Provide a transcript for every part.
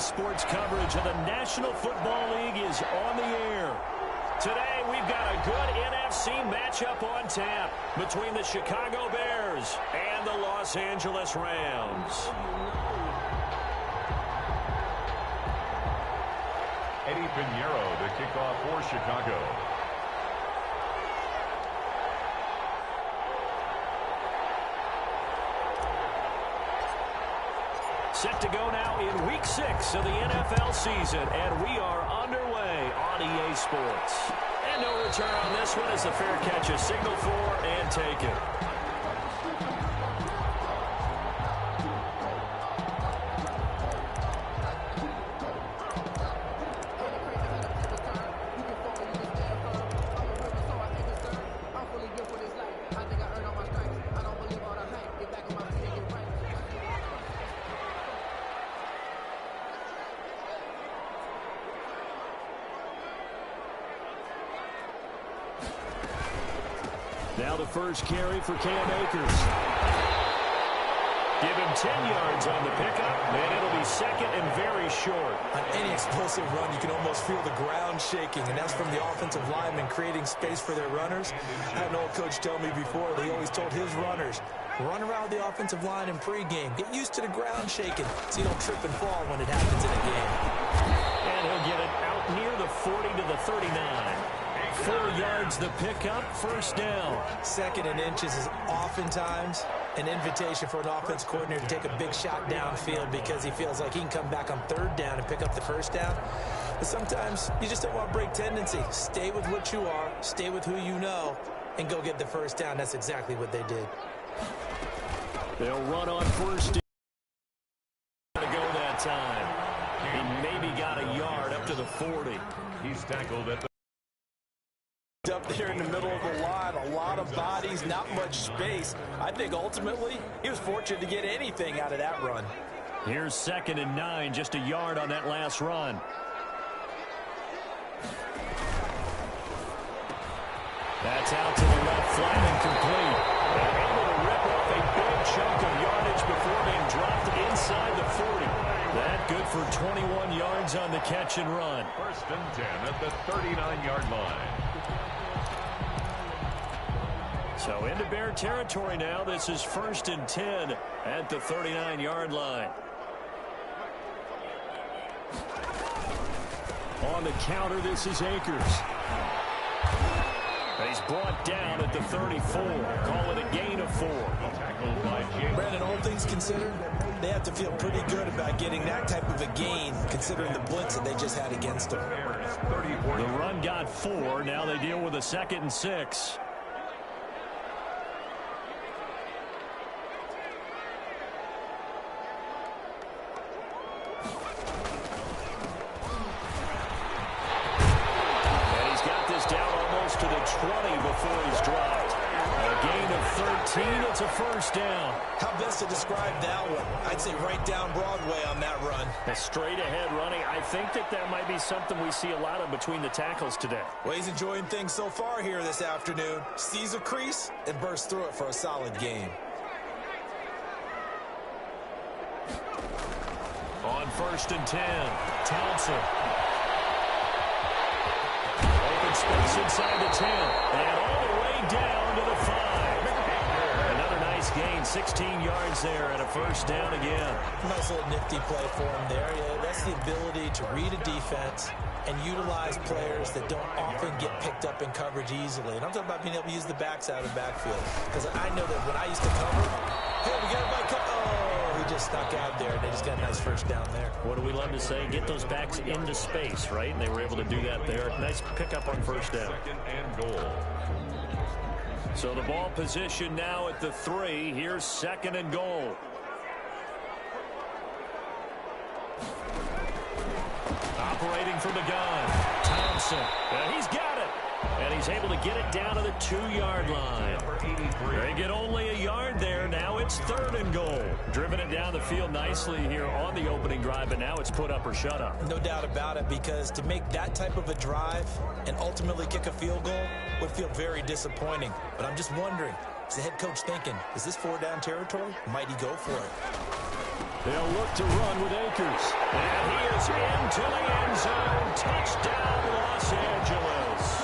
Sports coverage of the National Football League is on the air. Today, we've got a good NFC matchup on tap between the Chicago Bears and the Los Angeles Rams. Eddie Pinheiro to kick off for Chicago. Set to go now in Week 6 of the NFL season, and we are underway on EA Sports. And no return on this one as the fair catch is signaled for and taken. Now the first carry for Cam Akers. Give him 10 yards on the pickup, and it'll be second and very short. On any explosive run, you can almost feel the ground shaking, and that's from the offensive linemen creating space for their runners. I had an old coach tell me before, he always told his runners, run around the offensive line in pregame. Get used to the ground shaking so you don't trip and fall when it happens in a game. And he'll get it out near the 40 to the 39. 4 yards the pickup, first down. Second and inches is oftentimes an invitation for an offense coordinator to take a big shot downfield because he feels like he can come back on third down and pick up the first down. But sometimes you just don't want to break tendency. Stay with what you are, stay with who you know, and go get the first down. That's exactly what they did. They'll run on first down to go that time. He maybe got a yard up to the 40. He's tackled at the up there in the middle of the line, a lot of bodies, not much space. I think ultimately he was fortunate to get anything out of that run. Here's 2nd and 9, just a yard on that last run. That's out to the left flat and complete. And able to rip off a big chunk of yardage before being dropped inside the 40. That good for 21 yards on the catch and run. 1st and 10 at the 39-yard line. So into Bear territory now. This is 1st and 10 at the 39-yard line. On the counter, this is Akers. He's brought down at the 34. Call it a gain of 4. Brandon, all things considered, they have to feel pretty good about getting that type of a gain considering the blitz that they just had against them. The run got 4. Now they deal with a 2nd and 6. To the 20 before he's dropped. A gain of 13. It's a first down. How best to describe that one? I'd say right down Broadway on that run. A straight ahead running. I think that might be something we see a lot of between the tackles today. Well, he's enjoying things so far here this afternoon. Sees a crease and bursts through it for a solid gain. On 1st and 10, Townsend. Space inside the 10, and all the way down to the 5. Another nice gain, 16 yards there, and a first down again. Nice little nifty play for him there. Yeah, that's the ability to read a defense and utilize players that don't often get picked up in coverage easily. And I'm talking about being able to use the backs out of the backfield. Because I know that when I used to cover, hey, we got a bike. Oh, he just snuck out there, and they just got a nice first down there. What do we love to say? Get those backs into space, right? And they were able to do that there. Nice pickup on first down. 2nd and goal. So the ball position now at the 3. Here's 2nd and goal. Operating from the gun, Thompson. And he's got it. And he's able to get it down to the 2-yard line. They get only a yard there. Now it's 3rd and goal. Driven it down the field nicely here on the opening drive, but now it's put up or shut up. No doubt about it, because to make that type of a drive and ultimately kick a field goal would feel very disappointing. But I'm just wondering, is the head coach thinking, is this 4-down territory? Might he go for it? They'll look to run with Akers. And he is into the end zone. Touchdown, Los Angeles.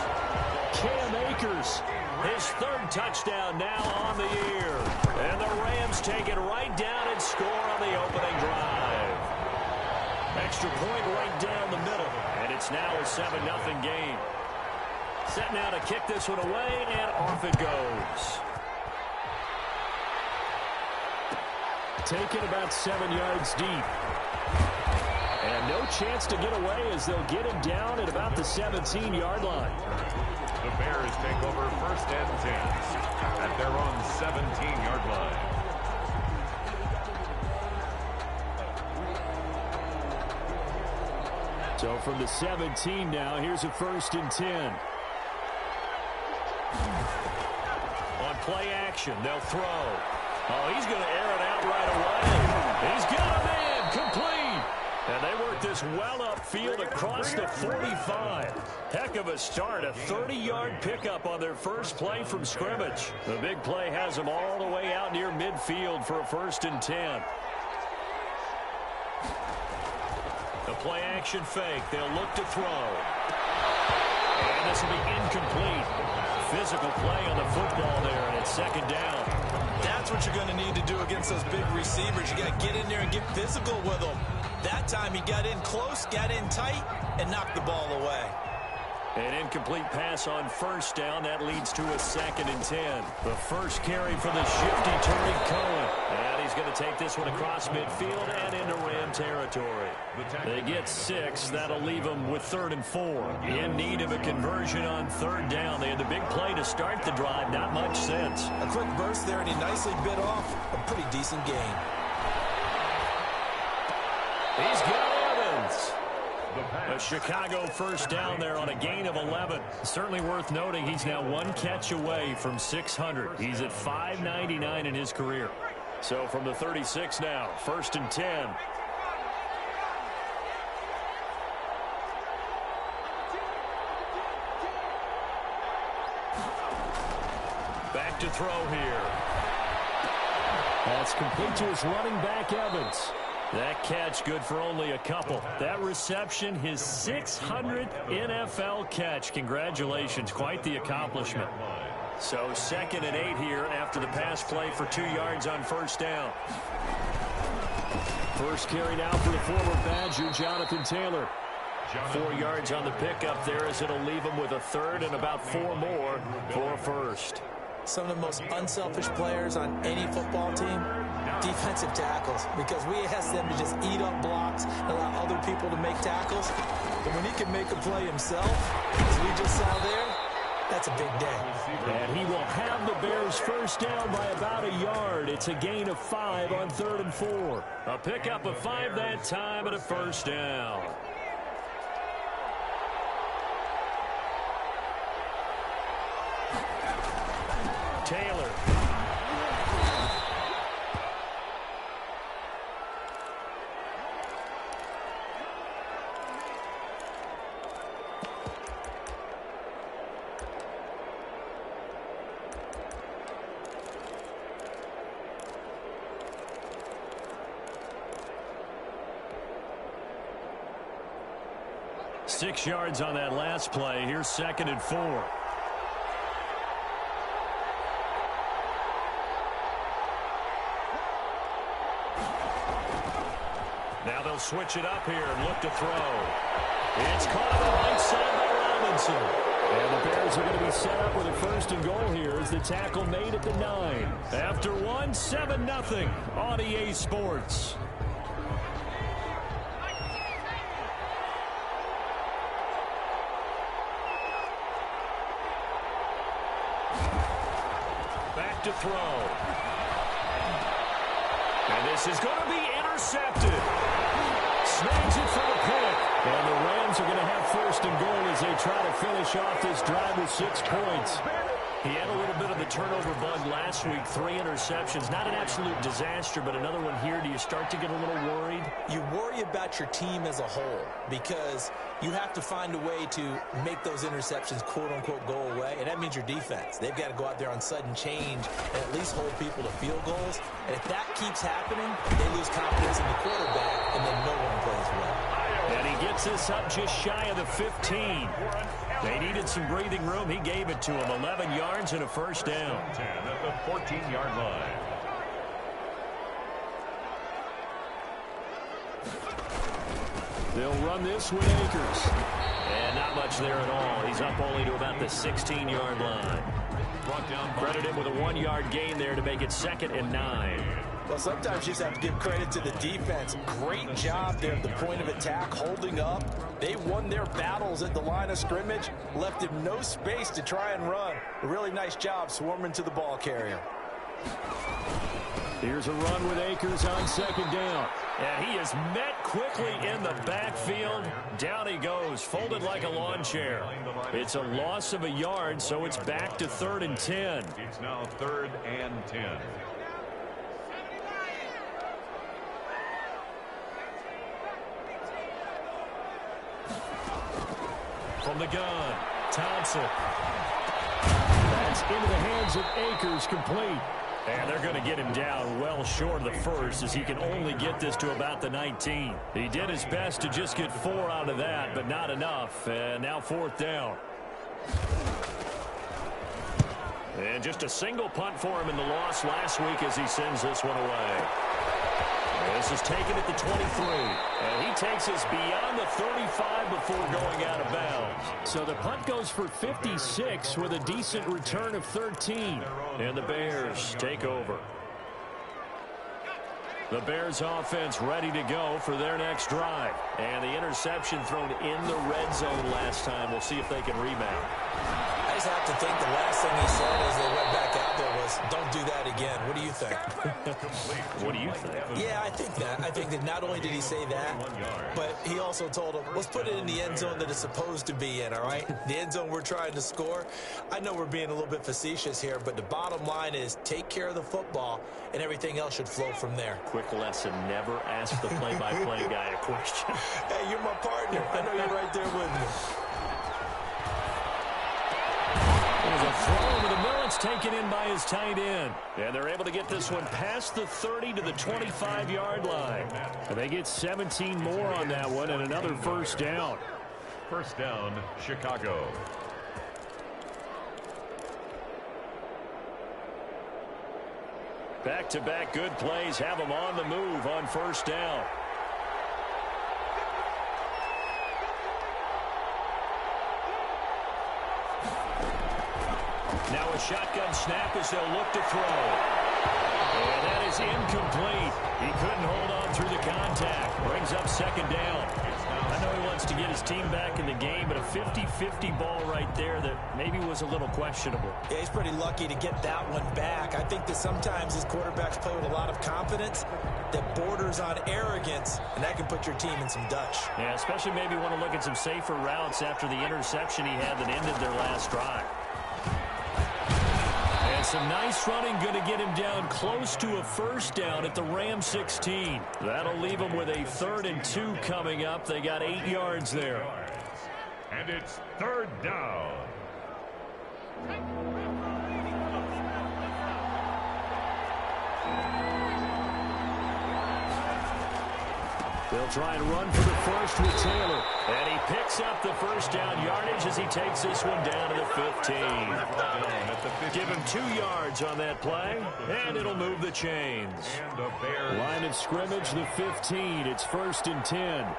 Cam Akers, his third touchdown now on the year. And the Rams take it right down and score on the opening drive. Extra point right down the middle. And it's now a 7-0 game. Set now to kick this one away, and off it goes. Taken about 7 yards deep. And no chance to get away as they'll get him down at about the 17-yard line. The Bears take over first and 10 at their own 17-yard line. So from the 17 now, here's a first and 10. On play action, they'll throw. Oh, he's going to air it out right away. He's got him in, complete. And they work this well upfield across the 45. Heck of a start, a 30-yard pickup on their first play from scrimmage. The big play has them all the way out near midfield for a first and 10. The play action fake, they'll look to throw. And this will be incomplete. Physical play on the football there, and it's second down. That's what you're going to need to do against those big receivers. You got to get in there and get physical with them. That time he got in close, got in tight, and knocked the ball away. An incomplete pass on first down. That leads to a second and 10. The first carry for the shifty Tariq Cohen. And he's going to take this one across midfield and into Ram territory. They get 6. That'll leave them with 3rd and 4. In need of a conversion on 3rd down. They had the big play to start the drive. Not much sense. A quick burst there, and he nicely bit off a pretty decent gain. He's got Evans. A Chicago first down there on a gain of 11. Certainly worth noting he's now 1 catch away from 600. He's at 599 in his career. So from the 36 now, first and 10. Back to throw here. That's complete to his running back, Evans. That catch good for only a couple. That reception, his 600th NFL catch. Congratulations, quite the accomplishment. So 2nd and 8 here after the pass play for 2 yards on first down. First carry now for the former Badger, Jonathan Taylor. 4 yards on the pickup there as it'll leave him with a 3rd and about 4 more for a first. Some of the most unselfish players on any football team, defensive tackles, because we ask them to just eat up blocks and allow other people to make tackles. But when he can make a play himself, as we just saw there, that's a big day. And he will have the Bears first down by about a yard. It's a gain of 5 on 3rd and 4. A pickup of 5 that time and a first down. Taylor. Six yards on that last play. Here's 2nd and 4. Now they'll switch it up here and look to throw. It's caught on the right side by Robinson. And the Bears are going to be set up with a 1st and goal here as the tackle made at the 9. After 1, 7-0 on EA Sports. Back to throw. And this is going to be intercepted. Snags it for the pick. And the Rams are going to have 1st and goal as they try to finish off this drive with 6 points. He had a little bit of the turnover bug last week, 3 interceptions. Not an absolute disaster, but another one here. Do you start to get a little worried? You worry about your team as a whole because you have to find a way to make those interceptions, quote-unquote, go away, and that means your defense. They've got to go out there on sudden change and at least hold people to field goals. And if that keeps happening, they lose confidence in the quarterback, and then no one plays well. And he gets this up just shy of the 15. They needed some breathing room. He gave it to him. 11 yards and a first down. 10 at the 14-yard line. They'll run this with Akers. And not much there at all. He's up only to about the 16-yard line. Credit him with a 1-yard gain there to make it 2nd and 9. Well, sometimes you just have to give credit to the defense. Great job there at the point of attack, holding up. They won their battles at the line of scrimmage, left him no space to try and run. A really nice job swarming to the ball carrier. Here's a run with Akers on 2nd down. And he is met quickly in the backfield. Down he goes, folded like a lawn chair. It's a loss of a yard, so it's back to 3rd and 10. It's now 3rd and 10. From the gun, Thompson. That's into the hands of Akers, complete. And they're going to get him down well short of the first as he can only get this to about the 19. He did his best to just get 4 out of that, but not enough. And now 4th down. And just a single punt for him in the loss last week as he sends this one away. This is taken at the 23. And he takes us beyond the 35 before going out of bounds. So the punt goes for 56 with a decent return of 13. And the Bears take over. The Bears offense ready to go for their next drive. And the interception thrown in the red zone last time. We'll see if they can rebound. I just have to think the last thing he said as they went back out there was, don't do that again. What do you think? What do you think? Yeah, I think that. I think that not only did he say that, but he also told him, let's put it in the end zone that it's supposed to be in, all right? The end zone we're trying to score. I know we're being a little bit facetious here, but the bottom line is take care of the football, and everything else should flow from there. Quick lesson, never ask the play-by-play guy a question. Hey, you're my partner. I know you're right there with me. There's a throw over the middle. It's taken in by his tight end. And they're able to get this one past the 30 to the 25-yard line. And they get 17 more on that one and another first down. First down, Chicago. Back-to-back good plays have them on the move on first down. Now a shotgun snap as they'll look to throw. And that is incomplete. He couldn't hold on through the contact. Brings up 2nd down. I know he wants to get his team back in the game, but a 50-50 ball right there that maybe was a little questionable. Yeah, he's pretty lucky to get that one back. I think that sometimes his quarterbacks play with a lot of confidence that borders on arrogance, and that can put your team in some Dutch. Yeah, especially maybe want to look at some safer routes after the interception he had that ended their last drive. And some nice running, going to get him down close to a first down at the Ram 16. That'll leave him with a 3rd and 2 coming up. They got 8 yards there. And it's 3rd down. They'll try and run for the first with Taylor. And he picks up the first down yardage as he takes this one down to the 15. Give him 2 yards on that play, and it'll move the chains. Line of scrimmage, the 15. It's 1st and 10.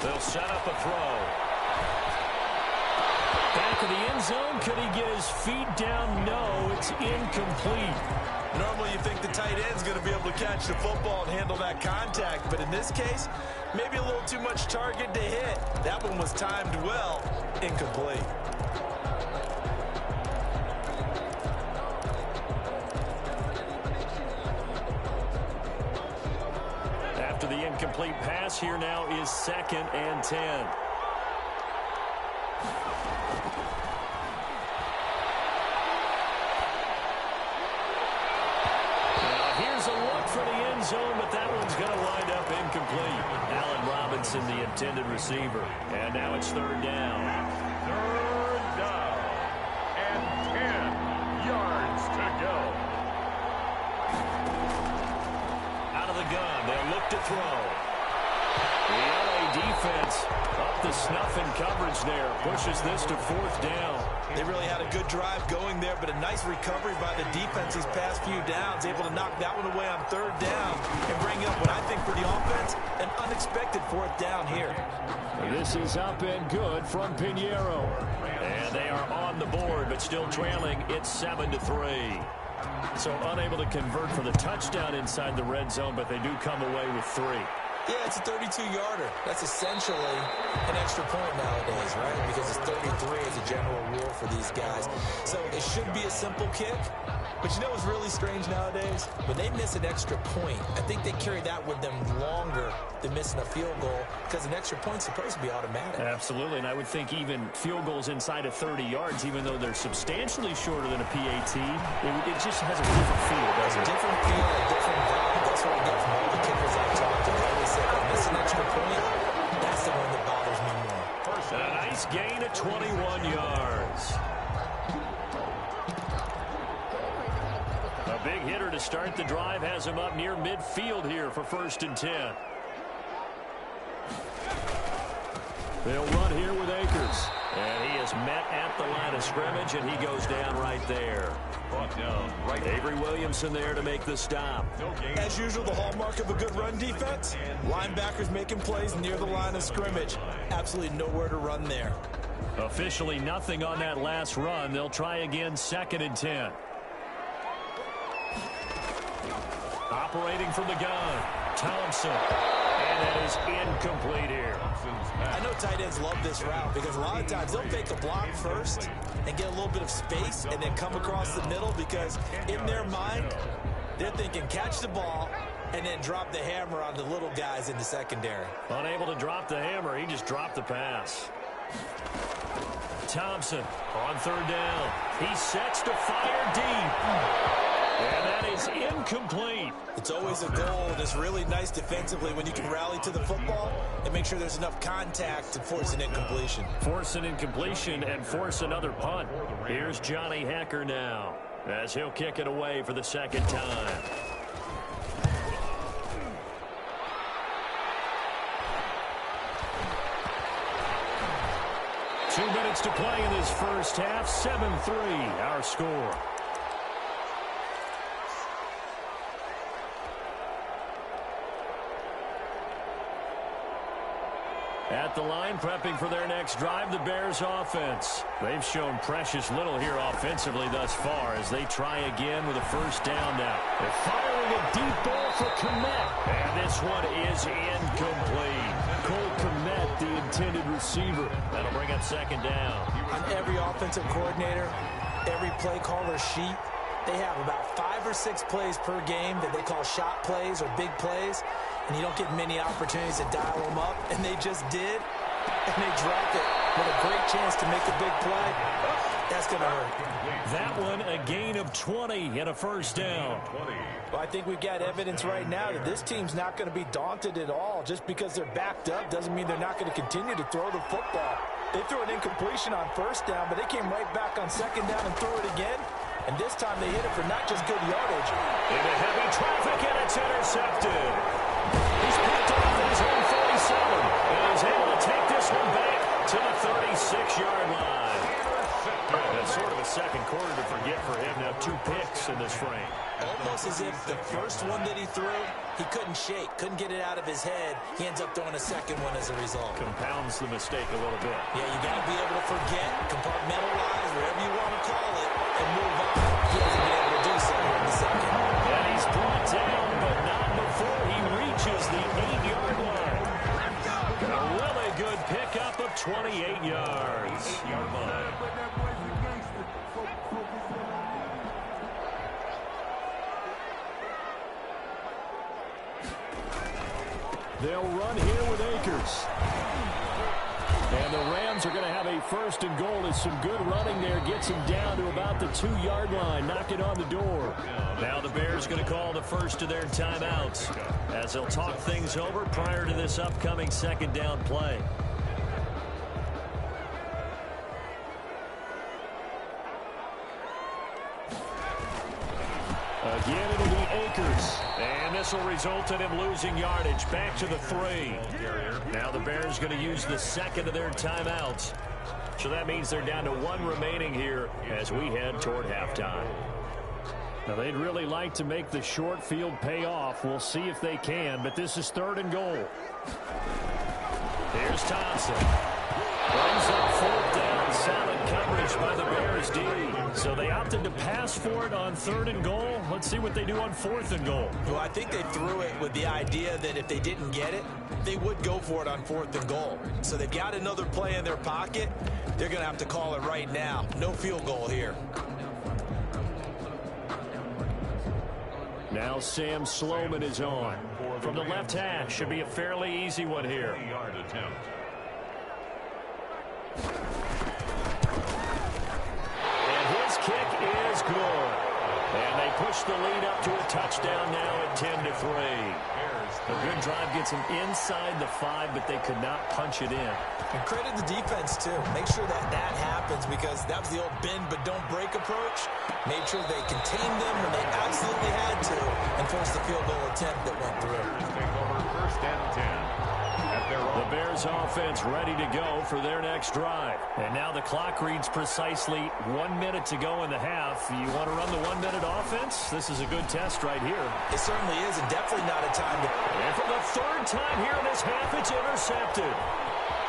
They'll set up a throw. Back of the end zone. Could he get his feet down? No, it's incomplete. Normally you think the tight end's going to be able to catch the football and handle that contact, but in this case, maybe a little too much target to hit. That one was timed well. Incomplete. After the incomplete pass, here now is 2nd and 10. Here's a look for the end zone, but that one's going to wind up incomplete. Allen Robinson, the intended receiver. And now it's third down. Third down. And 10 yards to go. Out of the gun, they'll look to throw. The LA defense up the snuff in coverage there. Pushes this to fourth down. They really had a good drive going there, but a nice recovery by the defense these past few downs, able to knock that one away on third down and bring up what I think for the offense, an unexpected fourth down here. This is up and good from Pinheiro. And they are on the board, but still trailing. It's 7-3. So unable to convert for the touchdown inside the red zone, but they do come away with 3. Yeah, it's a 32-yarder. That's essentially an extra point nowadays, right? Because it's 33 as a general rule for these guys. So it should be a simple kick. But you know what's really strange nowadays? When they miss an extra point, I think they carry that with them longer than missing a field goal because an extra point's supposed to be automatic. Absolutely, and I would think even field goals inside of 30 yards, even though they're substantially shorter than a PAT, it just has a different feel, doesn't it? Different feel, a different vibe. That's what I get from all the kickers I've talked to. They always say, if I miss an extra point, that's the one that bothers me more. A nice gain of 21 yards. A big hitter to start the drive has him up near midfield here for 1st and 10. They'll run here with Akers. And he is met at the line of scrimmage, and he goes down right there. Brought down right. Avery Williamson there to make the stop. As usual, the hallmark of a good run defense, linebackers making plays near the line of scrimmage. Absolutely nowhere to run there. Officially nothing on that last run. They'll try again 2nd and 10. Operating from the gun, Thompson. And that is incomplete here. I know tight ends love this route because a lot of times they'll fake a block first and get a little bit of space and then come across the middle because in their mind, they're thinking catch the ball and then drop the hammer on the little guys in the secondary. Unable to drop the hammer, he just dropped the pass. Thompson on third down. He sets to fire deep. And that is incomplete. It's always a goal, and it's really nice defensively when you can rally to the football and make sure there's enough contact to force an incompletion. Force an incompletion and force another punt. Here's Johnny Hecker now as he'll kick it away for the 2nd time. Two minutes to play in this first half. 7-3 our score. At the line, prepping for their next drive, the Bears offense. They've shown precious little here offensively thus far as they try again with a 1st down now. They're firing a deep ball for Kmet. And this one is incomplete. Cole Kmet, the intended receiver. That'll bring up 2nd down. On every offensive coordinator, every play caller sheet, they have about 5 or 6 plays per game that they call shot plays or big plays. And you don't get many opportunities to dial them up, and they just did, and they dropped it with a great chance to make a big play. That's going to hurt. That one, a gain of 20 and a 1st down. Well, I think we've got evidence right now that this team's not going to be daunted at all. Just because they're backed up doesn't mean they're not going to continue to throw the football. They threw an incompletion on 1st down, but they came right back on 2nd down and threw it again. And this time they hit it for not just good yardage. Into heavy traffic, and it's intercepted. He's picked off at his own 47. And he's able to take this one back to the 36-yard line. That's sort of a second quarter to forget for him. Now 2 picks in this frame. Almost as if the first one that he threw, he couldn't shake, couldn't get it out of his head. He ends up throwing a second one as a result. Compounds the mistake a little bit. Yeah, you got to be able to forget, compartmentalize, whatever you want to call it, and move on. He hasn't been able to do so here in the second. And he's brought down, but not before he reaches the 8-yard line. A really good pickup of 28 yards. They'll run here with Akers. And the Rams are going to have a first and goal as some good running there gets him down to about the 2-yard line, knocking on the door. Now the Bears going to call the first of their timeouts as they'll talk things over prior to this upcoming second down play. Again, it'll be Akers. And this will result in him losing yardage. Back to the 3. Now the Bears going to use the second of their timeouts. So that means they're down to 1 remaining here as we head toward halftime. Now they'd really like to make the short field pay off. We'll see if they can, but this is 3rd and goal. Here's Thompson. Brings up 4th down. Solid coverage by the Bears D. So they opted to pass for it on 3rd and goal. Let's see what they do on 4th and goal. Well, I think they threw it with the idea that if they didn't get it, they would go for it on 4th and goal. So they've got another play in their pocket. They're going to have to call it right now. No field goal here. Now Sam Sloman is on. From the left hash, should be a fairly easy one here. 3-yard attempt. And his kick is good. And they push the lead up to a touchdown now at 10-3. A good drive gets them inside the 5, but they could not punch it in. And credit the defense, too. Make sure that that happens because that was the old bend but don't break approach. Made sure they contained them when they absolutely had to and forced the field goal attempt that went through. Take over 1st and 10. The Bears offense ready to go for their next drive. And now the clock reads precisely 1 minute to go in the half. You want to run the 1-minute offense? This is a good test right here. It certainly is, and definitely not a time to... And for the 3rd time here in this half, it's intercepted.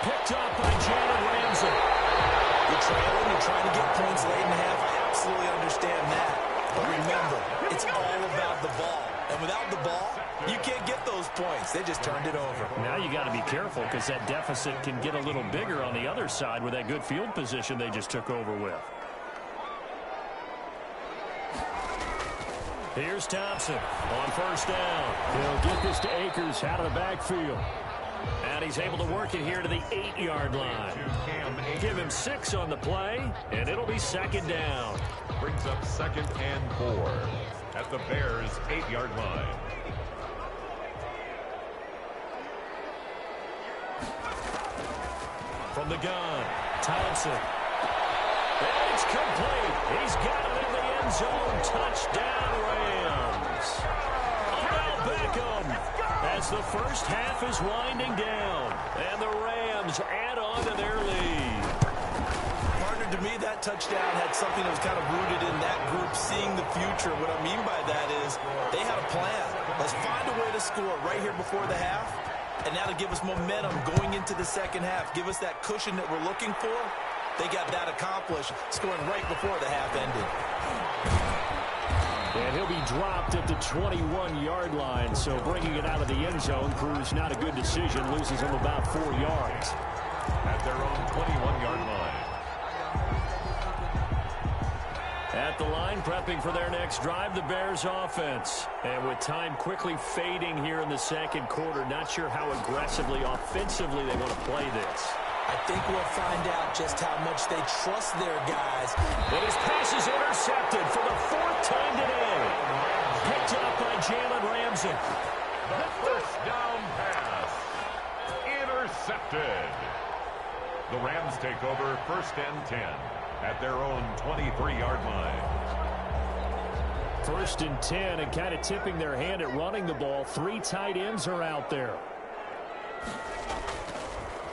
Picked up by Jalen Ramsey. You're trailing, you're trying to get points late in the half. I absolutely understand that. But remember, it's all about the ball. And without the ball, you can't get those points. They just turned it over. Now you got to be careful because that deficit can get a little bigger on the other side with that good field position they just took over with. Here's Thompson on 1st down. He'll get this to Akers out of the backfield. And he's able to work it here to the 8-yard line. Give him 6 on the play, and it'll be 2nd down. Brings up 2nd and 4 at the Bears' 8-yard line. From the gun, Thompson. And it's complete. He's got it in the end zone. Touchdown, Rams. Odell Beckham as the first half is winding down. And the Rams add on to their lead. Partner, to me, that touchdown had something that was kind of rooted in that group seeing the future. What I mean by that is they had a plan. Let's find a way to score right here before the half. And now to give us momentum going into the second half, give us that cushion that we're looking for, they got that accomplished, scoring right before the half ended. And he'll be dropped at the 21-yard line, so bringing it out of the end zone proves not a good decision, loses him about 4 yards. At their own 21-yard line. At the line, prepping for their next drive, the Bears offense. And with time quickly fading here in the second quarter, not sure how aggressively, offensively they want to play this. I think we'll find out just how much they trust their guys. But his pass is intercepted for the 4th time today. Picked up by Jalen Ramsey. The 1st down pass. Intercepted. The Rams take over 1st and 10. At their own 23-yard line. 1st and 10, and kind of tipping their hand at running the ball. 3 tight ends are out there.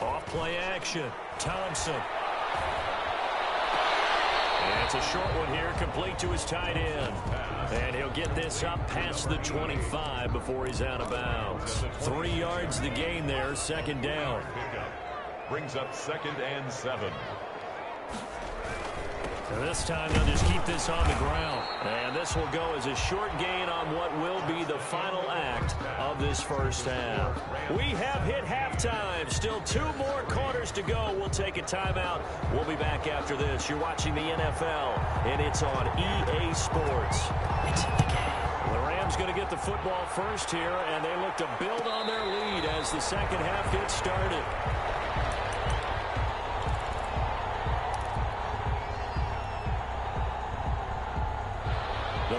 Off play action. Thompson. And it's a short one here, complete to his tight end. And he'll get this up past the 25 before he's out of bounds. 3 yards the gain there, 2nd down. Brings up 2nd and 7. And this time they'll just keep this on the ground. And this will go as a short gain on what will be the final act of this first half. We have hit halftime. Still 2 more quarters to go. We'll take a timeout. We'll be back after this. You're watching the NFL, and it's on EA Sports. It's in the game. The Rams going to get the football first here, and they look to build on their lead as the second half gets started.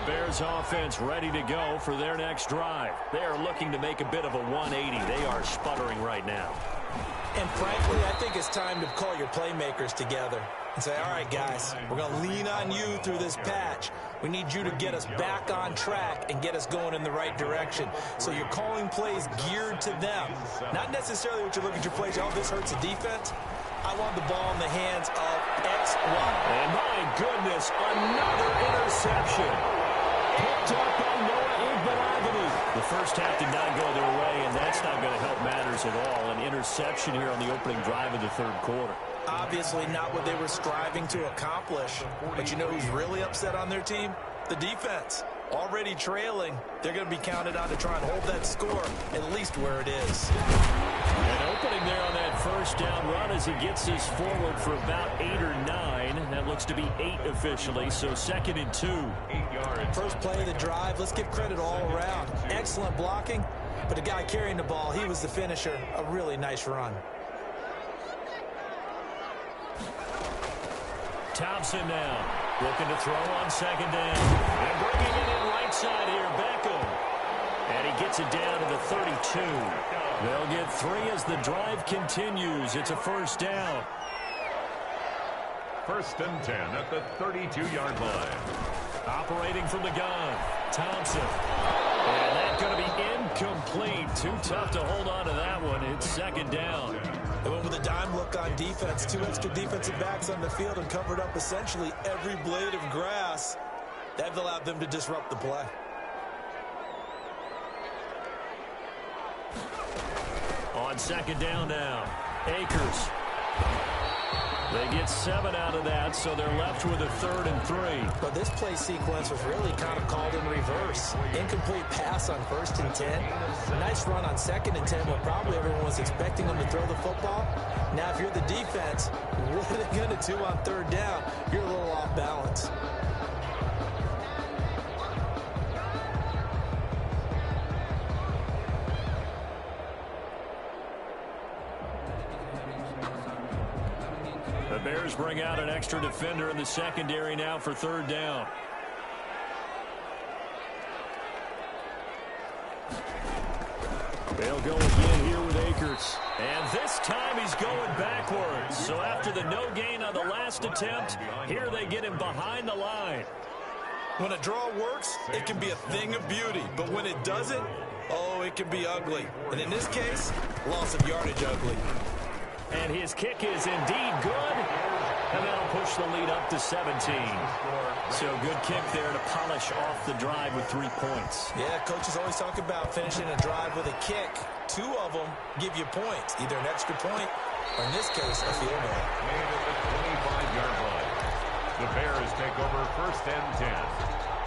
Bears offense ready to go for their next drive. They are looking to make a bit of a 180. They are sputtering right now. And frankly, I think it's time to call your playmakers together and say, all right, guys, we're going to lean on you through this patch. We need you to get us back on track and get us going in the right direction. So you're calling plays geared to them. Not necessarily what you look at your plays, oh, this hurts the defense. I want the ball in the hands of X, Y. And my goodness, another interception. Picked up by Noah Igbenogany. The first half did not go their way, and that's not going to help matters at all. An interception here on the opening drive of the third quarter. Obviously not what they were striving to accomplish. But you know who's really upset on their team? The defense. Already trailing, they're going to be counted on to try and hold that score at least where it is. An opening there on that first down run as he gets us forward for about 8 or 9. That looks to be 8 officially, so 2nd and 2. 8 yards. First play of the drive, let's give credit all around. Excellent blocking, but the guy carrying the ball, he was the finisher. A really nice run. Thompson now looking to throw on 2nd down. And bringing it in right side here, Beckham. And he gets it down to the 32. They'll get 3 as the drive continues. It's a first down. 1st and 10 at the 32-yard line. Operating from the gun, Thompson. And that's going to be incomplete. Too tough to hold on to that one. It's 2nd down. They went with a dime look on defense. 2 extra defensive backs on the field and covered up essentially every blade of grass. That allowed them to disrupt the play. On 2nd down now, Akers. They get 7 out of that, so they're left with a 3rd and 3. But this play sequence was really kind of called in reverse. Incomplete pass on 1st and 10. Nice run on 2nd and 10 when probably everyone was expecting them to throw the football. Now, if you're the defense, what are they going to do on 3rd down? You're a little off balance. The Bears bring out an extra defender in the secondary now for 3rd down. They'll go again here with Akers. And this time he's going backwards. So after the no gain on the last attempt, here they get him behind the line. When a draw works, it can be a thing of beauty. But when it doesn't, oh, it can be ugly. And in this case, loss of yardage ugly. And his kick is indeed good. And that'll push the lead up to 17. So good kick there to polish off the drive with 3 points. Yeah, coaches always talk about finishing a drive with a kick. 2 of them give you points, either an extra point or, in this case, a field goal. Made at the 25-yard line. The Bears take over 1st and 10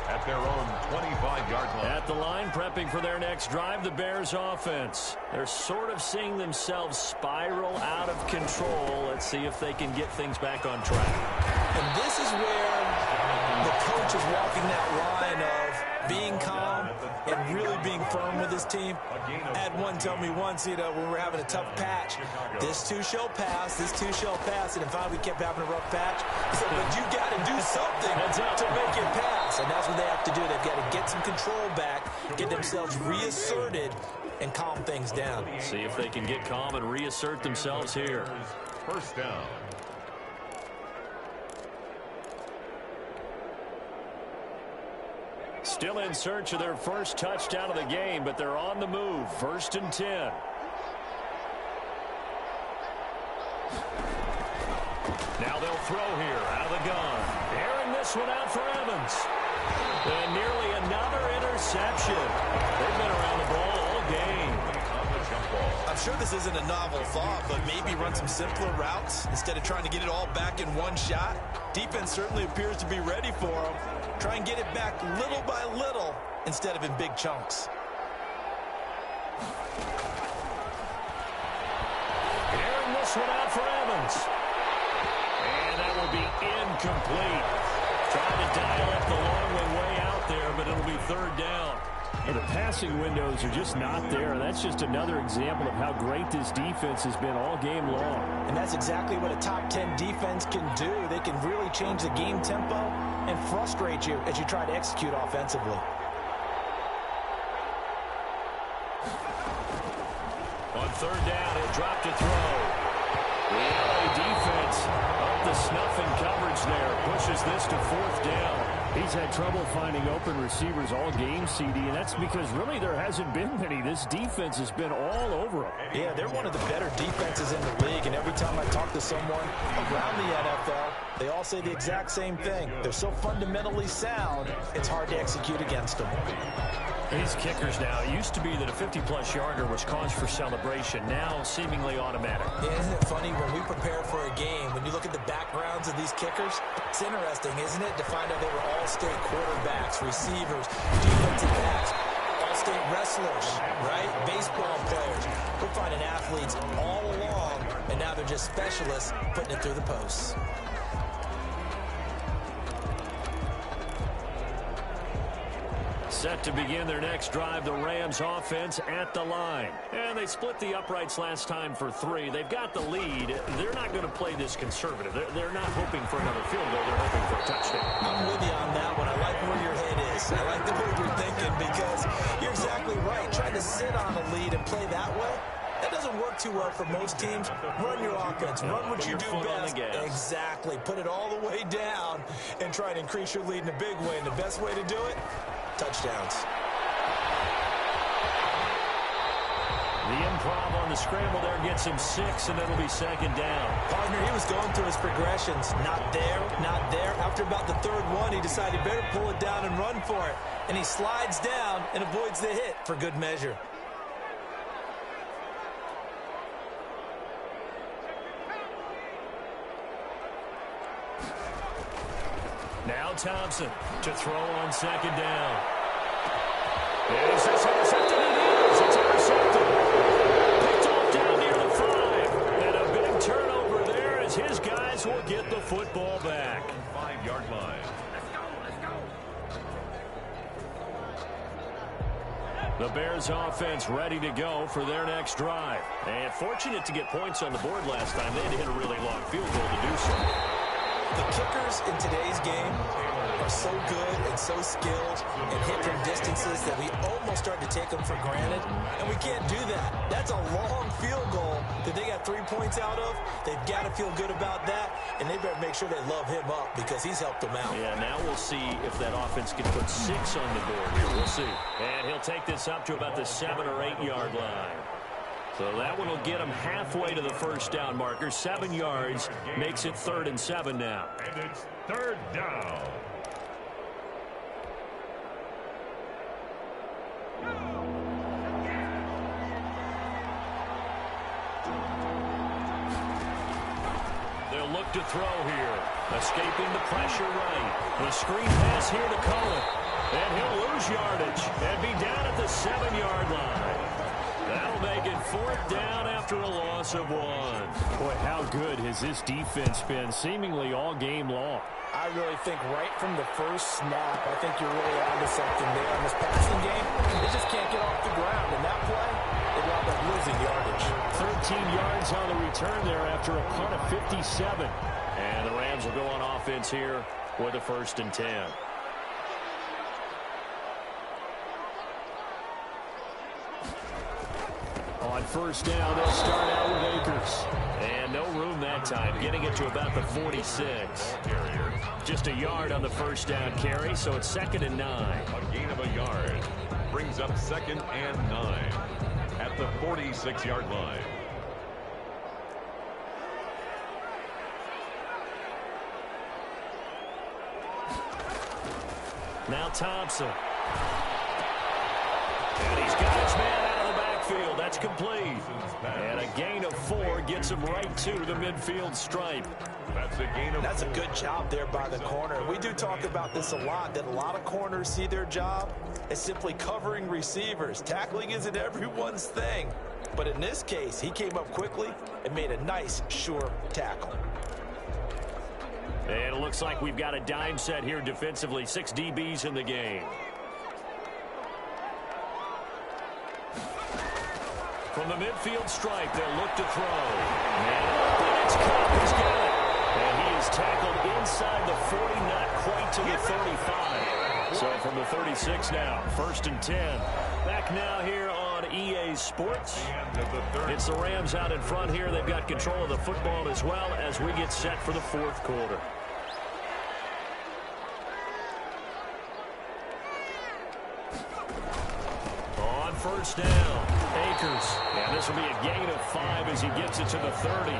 at their own 25-yard line. At the line, prepping for their next drive, the Bears offense. They're sort of seeing themselves spiral out of control. Let's see if they can get things back on track. And this is where the coach is walking that line of being calm and really being firm with his team. I had one tell me once, when we're having a tough patch, this too shall pass, this too shall pass, and finally we kept having a rough patch. He said, but you got to do something to make it pass, and that's what they have to do. They've got to get some control back, get themselves reasserted, and calm things down. See if they can get calm and reassert themselves here. 1st down. Still in search of their first touchdown of the game, but they're on the move. 1st and 10. Now they'll throw here out of the gun. Airing this one out for Evans. And nearly another interception. They've been around the ball all game. I'm sure this isn't a novel thought, but maybe run some simpler routes instead of trying to get it all back in one shot. Defense certainly appears to be ready for them. Try and get it back little by little instead of in big chunks. Airing this one out for Evans. And that will be incomplete. Trying to dial up the long way out there, but it'll be 3rd down. And the passing windows are just not there. That's just another example of how great this defense has been all game long. And that's exactly what a top 10 defense can do. They can really change the game tempo and frustrate you as you try to execute offensively. On third down, he'll drop to throw. The LA defense up the snuff in coverage there. Pushes this to fourth down. He's had trouble finding open receivers all game, CD, and that's because really there hasn't been many. This defense has been all over them. Yeah, they're one of the better defenses in the league, and every time I talk to someone around the NFL, they all say the exact same thing. They're so fundamentally sound, it's hard to execute against them. These kickers now, it used to be that a 50-plus yarder was cause for celebration. Now, seemingly automatic. Yeah, isn't it funny when we prepare for a game, when you look at the backgrounds of these kickers, it's interesting, isn't it, to find out they were all-state quarterbacks, receivers, defensive backs, all-state wrestlers, right? Baseball players. We're finding athletes all along, and now they're just specialists putting it through the posts. Set to begin their next drive, the Rams offense at the line. And they split the uprights last time for 3. They've got the lead. They're not going to play this conservative. They're not hoping for another field goal. They're hoping for a touchdown. I'm with you on that one. I like where your head is. I like the way you're thinking because you're exactly right. Trying to sit on a lead and play that way, that doesn't work too well for most teams. Run your offense. Run what you do best. Exactly. Put it all the way down and try to increase your lead in a big way. And the best way to do it, touchdowns. The improv on the scramble there gets him 6, and it'll be second down. Partner, he was going through his progressions. Not there, not there. After about the third one, he decided better pull it down and run for it. And he slides down and avoids the hit for good measure. Now Thompson to throw on second down. Is this intercepted? It is. It's intercepted. Picked off down near the 5. And a big turnover there as his guys will get the football back. 5-yard line. The Bears offense ready to go for their next drive. And fortunate to get points on the board last time. They had to hit a really long field goal to do so. The kickers in today's game are so good and so skilled and hit from distances that we almost start to take them for granted, and we can't do that. That's a long field goal that they got 3 points out of. They've got to feel good about that, and they better make sure they love him up because he's helped them out. Yeah, now we'll see if that offense can put 6 on the board here. We'll see. And he'll take this up to about the 7 or 8 yard line. So that one will get him halfway to the first down marker. 7 yards makes it 3rd and 7 now. And it's 3rd down. They'll look to throw here. Escaping the pressure right. The screen pass here to Cullen. And he'll lose yardage and be down at the 7-yard line. That'll make it 4th down after a loss of 1. Boy, how good has this defense been seemingly all game long? I really think right from the first snap, I think you're really onto something there on this passing game. They just can't get off the ground. In that play, they wound up losing yardage. 13 yards on the return there after a punt of 57. And the Rams will go on offense here with a 1st and 10. On first down, they'll start out with Akers. And no room that time, getting it to about the 46. Just a yard on the first down carry, so it's 2nd and 9. A gain of a yard brings up 2nd and 9 at the 46-yard line. Now Thompson. And he's got his man out of the backfield. That's complete. And a gain of 4 gets him right to the midfield stripe. That's a gain of 4. That's a good job there by the corner. We do talk about this a lot, that a lot of corners see their job as simply covering receivers. Tackling isn't everyone's thing. But in this case, he came up quickly and made a nice, sure tackle. And it looks like we've got a dime set here defensively. 6 DBs in the game. From the midfield stripe, they'll look to throw. And it's caught. He's got it. And he is tackled inside the 40, not quite to the 35. So from the 36 now, 1st and 10. Back now here on EA Sports. It's the Rams out in front here. They've got control of the football as well as we get set for the 4th quarter. On 1st down, Akers. And this will be a gain of 5 as he gets it to the 30.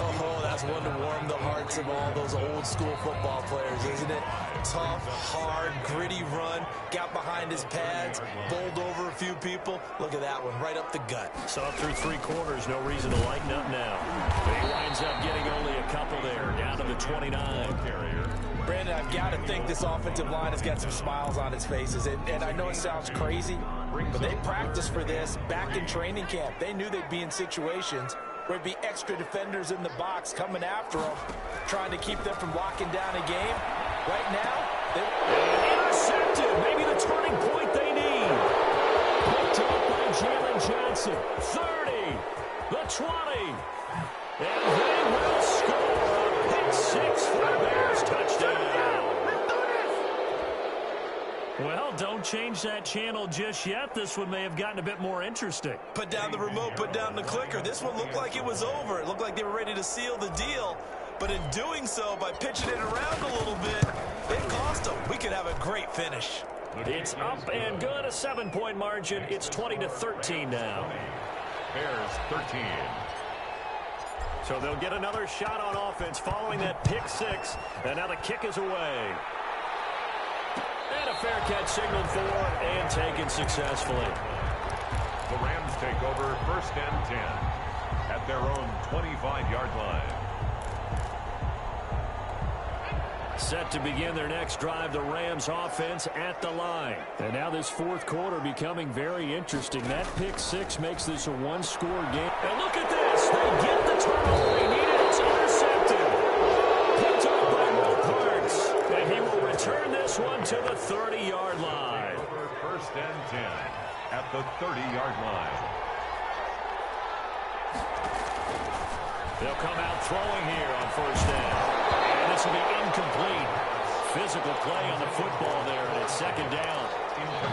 Oh, that's one to warm the hearts of all those old school football players, isn't it? Tough, hard, gritty run, got behind his pads, bowled over a few people. Look at that one, right up the gut. Saw through 3 quarters, no reason to lighten up now. But he winds up getting only a couple there, down to the 29. Brandon, I've got to think this offensive line has got some smiles on its faces. And I know it sounds crazy, but they practiced for this back in training camp. They knew they'd be in situations where it'd be extra defenders in the box coming after them, trying to keep them from locking down a game. Right now, they're intercepted. Maybe the turning point they need. Picked up by Jalen Johnson. 30, the 20. And they will score. Pick 6 for the Bears. Touchdown. Well, don't change that channel just yet. This one may have gotten a bit more interesting. Put down the remote, put down the clicker. This one looked like it was over. It looked like they were ready to seal the deal. But in doing so, by pitching it around a little bit, it cost them. We could have a great finish. It's up and good, a 7-point margin. It's 20-13 now. Bears 13. So they'll get another shot on offense following that pick 6. And now the kick is away. And a fair catch signaled for and taken successfully. The Rams take over 1st and 10 at their own 25-yard line. Set to begin their next drive, the Rams offense at the line. And now this 4th quarter becoming very interesting. That pick 6 makes this a 1-score game. And look at this. They get the turnover they needed. It's intercepted. Picked up by Will Parks. And he will return this one to the 30-yard line. Over 1st and 10 at the 30-yard line. They'll come out throwing here on 1st down. And this will be incomplete. Physical play on the football there, and it's 2nd down.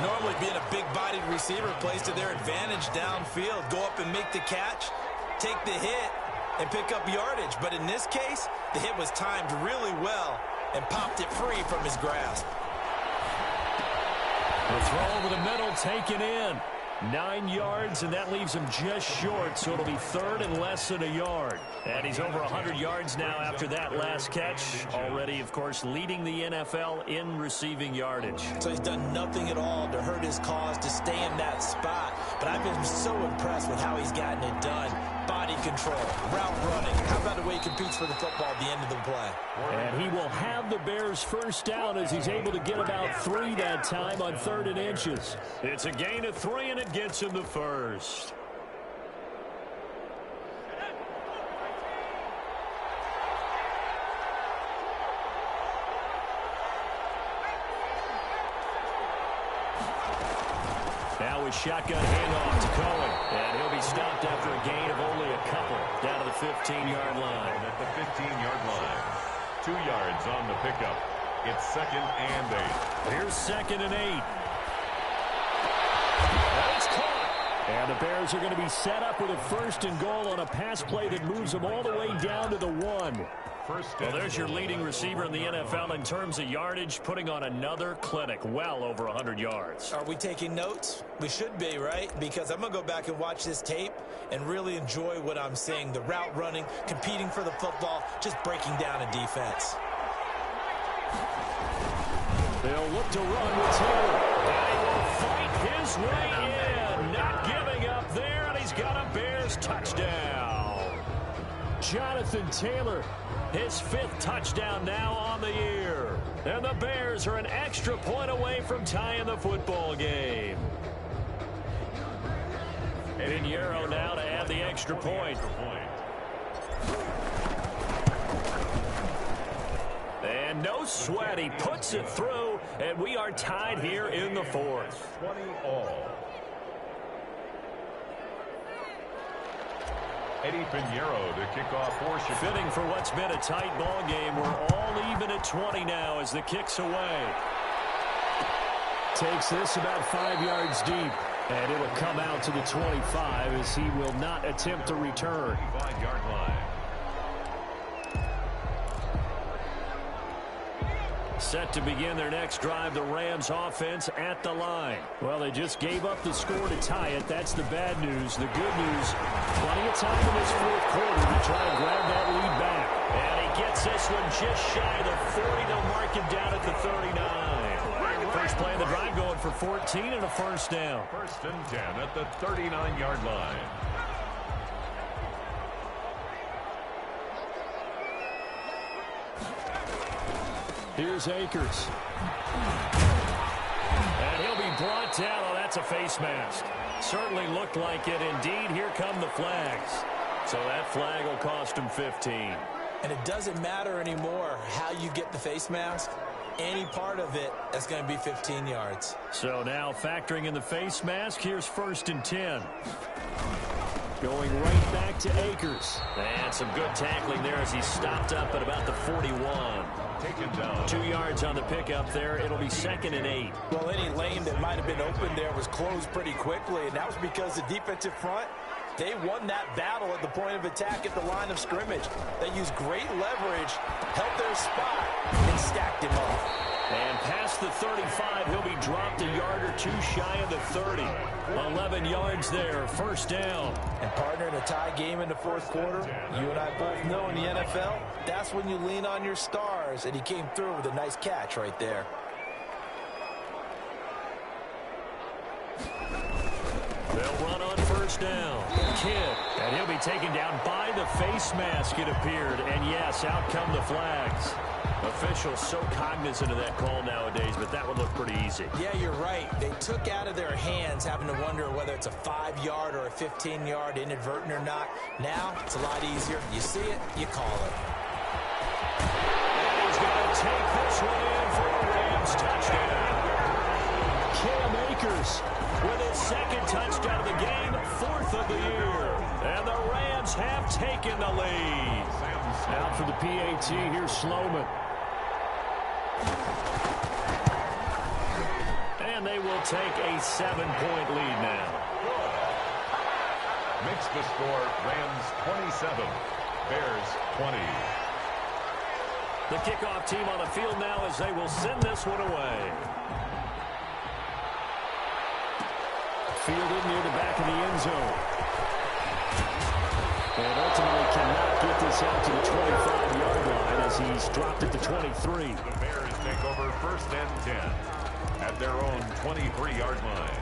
Normally being a big-bodied receiver plays to their advantage downfield. Go up and make the catch, take the hit, and pick up yardage. But in this case, the hit was timed really well and popped it free from his grasp. The throw over the middle taken in. 9 yards, and that leaves him just short, so it'll be 3rd and less than a yard. And he's over 100 yards now after that last catch. Already, of course, leading the NFL in receiving yardage. So he's done nothing at all to hurt his cause, to stay in that spot. But I've been so impressed with how he's gotten it done. Body control, route running. How about the way he competes for the football at the end of the play? And he will have the Bears 1st down as he's able to get about 3 that time on 3rd and inches. It's a gain of 3, and it gets him the 1st. Now with shotgun handoff to Cohen. And he'll be stopped after a gain of only a couple down to the 15-yard line. At the 15-yard line. 2 yards on the pickup. It's 2nd and 8. Here's 2nd and 8. It's caught. And the Bears are going to be set up with a 1st and goal on a pass play that moves them all the way down to the 1. Well, there's your leading receiver in the NFL in terms of yardage, putting on another clinic, well over 100 yards. Are we taking notes? We should be, right? Because I'm going to go back and watch this tape and really enjoy what I'm seeing. The route running, competing for the football, just breaking down a defense. They'll look to run with Taylor. And he will fight his way in. Not giving up there, and he's got a Bears touchdown. Jonathan Taylor, his 5th touchdown now on the year. And the Bears are an extra point away from tying the football game. And in Euro now to add the extra point. And no sweat, he puts it through, and we are tied here in the 4th. 20 all. Eddie Pinheiro to kick off for Chicago. Fitting for what's been a tight ball game. We're all even at 20 now as the kick's away. Takes this about 5 yards deep. And it'll come out to the 25 as he will not attempt to return. 25-yard line. Set to begin their next drive, the Rams offense at the line. Well, they just gave up the score to tie it. That's the bad news. The good news, plenty of time in this fourth quarter to try and grab that lead back. And he gets this one just shy of the 40. They'll mark him down at the 39. First play of the drive going for 14 and a first down. First and 10 at the 39-yard line. Here's Akers. And he'll be brought down. Oh, that's a face mask. Certainly looked like it. Indeed, here come the flags. So that flag will cost him 15. And it doesn't matter anymore how you get the face mask. Any part of it, that's going to be 15 yards. So now factoring in the face mask, here's first and 10. Going right back to Akers. And some good tackling there as he stopped up at about the 41. Taken down. 2 yards on the pickup there. It'll be second and 8. Well, any lane that might have been open there was closed pretty quickly, and that was because the defensive front, they won that battle at the point of attack at the line of scrimmage. They used great leverage, held their spot, and stacked him up. And past the 35, he'll be dropped a yard or two shy of the 30. 11 yards there, first down. And partner, in a tie game in the fourth quarter, you and I both know in the NFL, that's when you lean on your stars, and he came through with a nice catch right there. They'll run on first down. Kidd, and he'll be taken down by the face mask, it appeared. And yes, out come the flags. Officials so cognizant of that call nowadays, but that would look pretty easy. Yeah, you're right. They took out of their hands having to wonder whether it's a 5-yard or a 15-yard inadvertent or not. Now, it's a lot easier. You see it, you call it. And he's going to take this one in for a Rams touchdown. Cam Akers with his second touchdown of the game, fourth of the year. And the Rams have taken the lead. Out for the PAT, here's Sloman. And they will take a 7-point lead now. Makes the score Rams 27, Bears 20. The kickoff team on the field now as they will send this one away. Fielded near the back of the end zone. And ultimately cannot get this out to the 25-yard line as he's dropped at the 23. The Bears take over first and 10 at their own 23-yard line.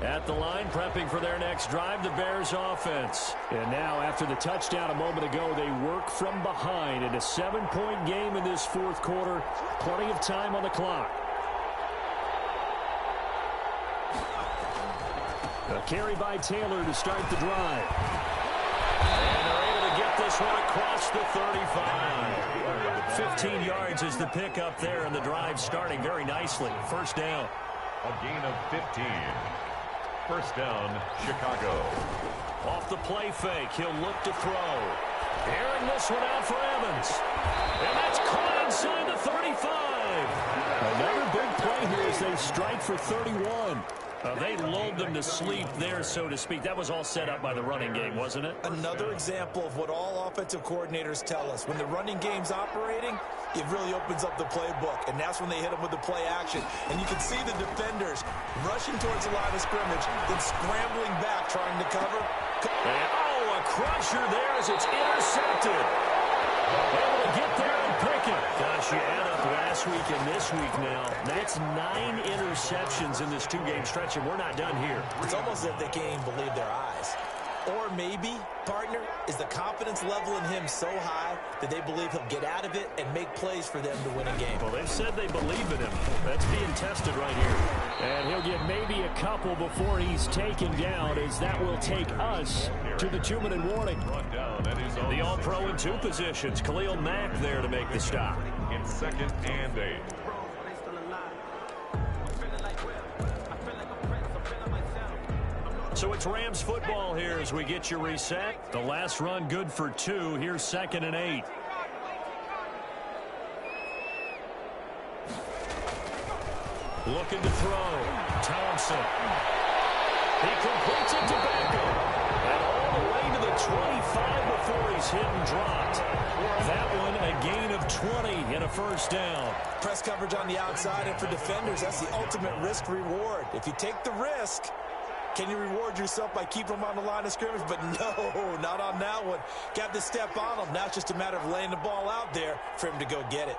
At the line, prepping for their next drive, the Bears offense. And now, after the touchdown a moment ago, they work from behind in a 7-point game in this fourth quarter. Plenty of time on the clock. A carry by Taylor to start the drive. And they're able to get this one across the 35. 15 yards is the pickup there, and the drive starting very nicely. First down. A gain of 15. First down, Chicago. Off the play fake, he'll look to throw. Airing this one out for Evans. And that's caught inside the 35. Another big play here as they strike for 31. They lulled them to sleep there, so to speak. That was all set up by the running game, wasn't it? Another example of what all offensive coordinators tell us. When the running game's operating, it really opens up the playbook, and that's when they hit them with the play action. And you can see the defenders rushing towards the line of scrimmage, then scrambling back, trying to cover. And, oh, a crusher there as it's intercepted. Able to get there and pick it. Gosh, you add up last week and this week now. That's 9 interceptions in this 2-game stretch, and we're not done here. It's almost as if they can't even believe their eyes. Or maybe, partner, is the confidence level in him so high that they believe he'll get out of it and make plays for them to win a game. Well, they've said they believe in him. That's being tested right here. And he'll get maybe a couple before he's taken down, as that will take us to the 2-minute warning. The All-Pro in 2 positions. Khalil Mack there to make the stop. In second and 8. So it's Rams football here as we get you reset. The last run good for 2. Here's 2nd and 8. Looking to throw. Thompson. He completes it to Beckham. And all the way to the 25 before he's hit and dropped. That one a gain of 20 and a first down. Press coverage on the outside, and for defenders, that's the ultimate risk-reward. If you take the risk, can you reward yourself by keeping them on the line of scrimmage? But no, not on that one. Got to step on them. Now it's just a matter of laying the ball out there for him to go get it.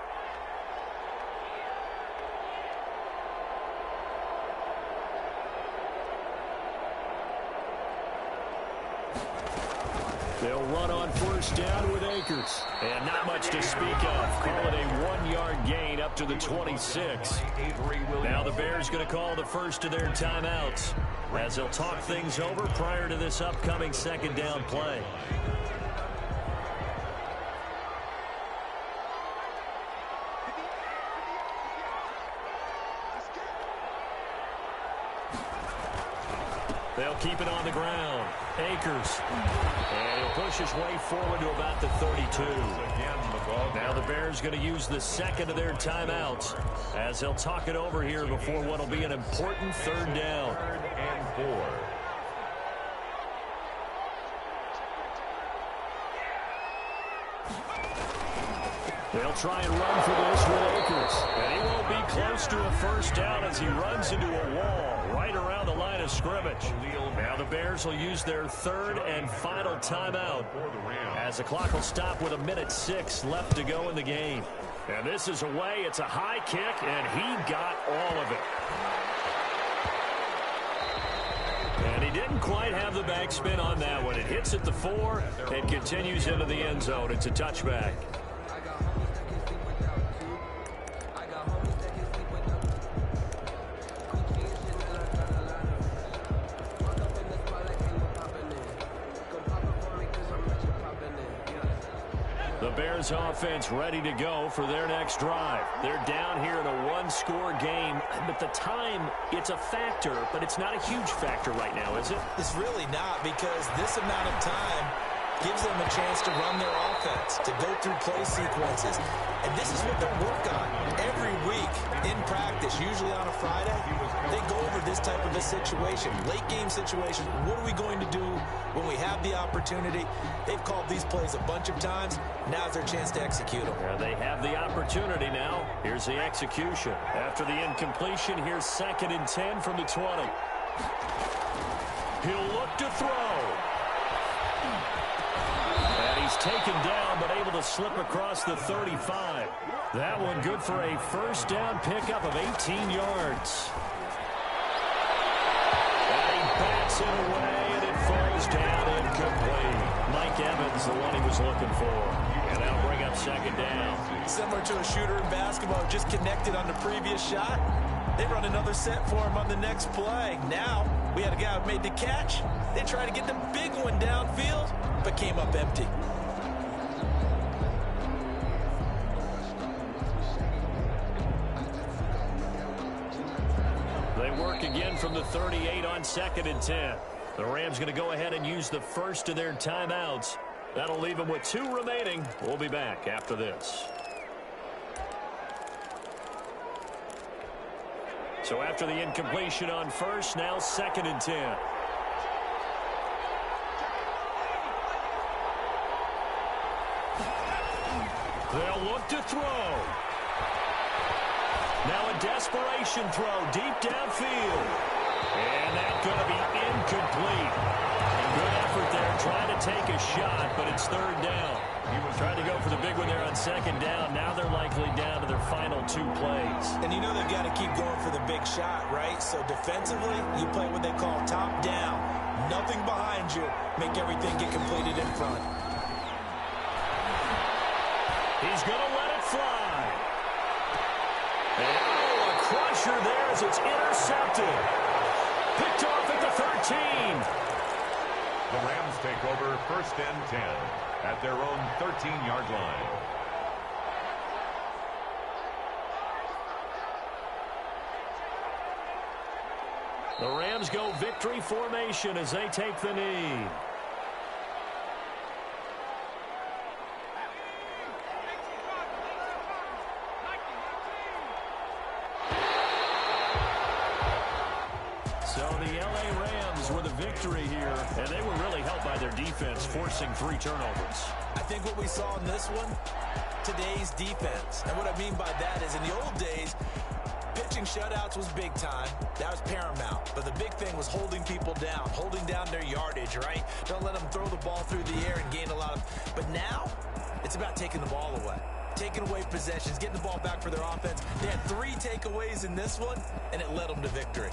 They'll run on first down with Akers. And not much to speak of. Call it a 1-yard gain up to the 26. Now the Bears going to call the first of their timeouts as they'll talk things over prior to this upcoming 2nd down play. They'll keep it on the ground. Akers. And he'll push his way forward to about the 32. Now the Bears going to use the 2nd of their timeouts as they'll talk it over here before what will be an important 3rd down. 3rd and 4. They'll try and run for this with Akers. And he won't be close to a first down as he runs into a wall right around the line of scrimmage. Now the Bears will use their 3rd and final timeout as the clock will stop with 1:06 left to go in the game. And this is away. It's a high kick, and he got all of it. And he didn't quite have the backspin on that one. It hits at the 4 and continues into the end zone. It's a touchback. The Bears offense ready to go for their next drive. They're down here in a 1-score game, but the time, it's a factor, but it's not a huge factor right now, is it? It's really not, because this amount of time gives them a chance to run their offense, to go through play sequences. And this is what they work on every week in practice, usually on a Friday. They go over this type of a situation, late game situation. What are we going to do when we have the opportunity? They've called these plays a bunch of times. Now's their chance to execute them. Yeah, they have the opportunity now. Here's the execution. After the incompletion, here's 2nd and 10 from the 20. He'll look to throw. And he's taken down, but able to slip across the 35. That one good for a first down pickup of 18 yards. And he bats it away, and it falls down incomplete. Mike Evans, the one he was looking for. And that'll bring up 2nd down. Similar to a shooter in basketball, just connected on the previous shot. They run another set for him on the next play. Now, we had a guy who made the catch. They tried to get the big one downfield, but came up empty. They work again from the 38 on 2nd and 10. The Rams going to go ahead and use the first of their timeouts. That'll leave them with 2 remaining. We'll be back after this. So after the incompletion on first, now 2nd and 10. They'll look to throw. Now a desperation throw deep downfield. And that's going to be incomplete. Good effort there, trying to take a shot, but it's 3rd down. He was trying to go for the big one there on 2nd down. Now they're likely down to their final 2 plays. And you know they've got to keep going for the big shot, right? So defensively, you play what they call top down. Nothing behind you. Make everything get completed in front. He's going to let it fly. And a crusher there as it's intercepted. Picked off at the 13. The Rams take over 1st and 10 at their own 13-yard line. The Rams go victory formation as they take the knee. So the LA Rams were the victory here, and they were really helped by their defense, forcing 3 turnovers. I think what we saw in this one, today's defense. And what I mean by that is in the old days, pitching shutouts was big time. That was paramount. But the big thing was holding people down, holding down their yardage, right? Don't let them throw the ball through the air and gain a lot of... But now, it's about taking the ball away. Taking away possessions, getting the ball back for their offense. They had 3 takeaways in this one, and it led them to victory.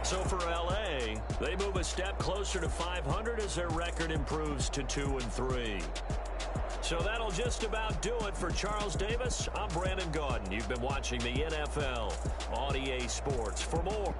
So for LA, they move a step closer to 500 as their record improves to 2-3. So that'll just about do it for Charles Davis. I'm Brandon Gaudin. You've been watching the NFL on EA Sports. For more.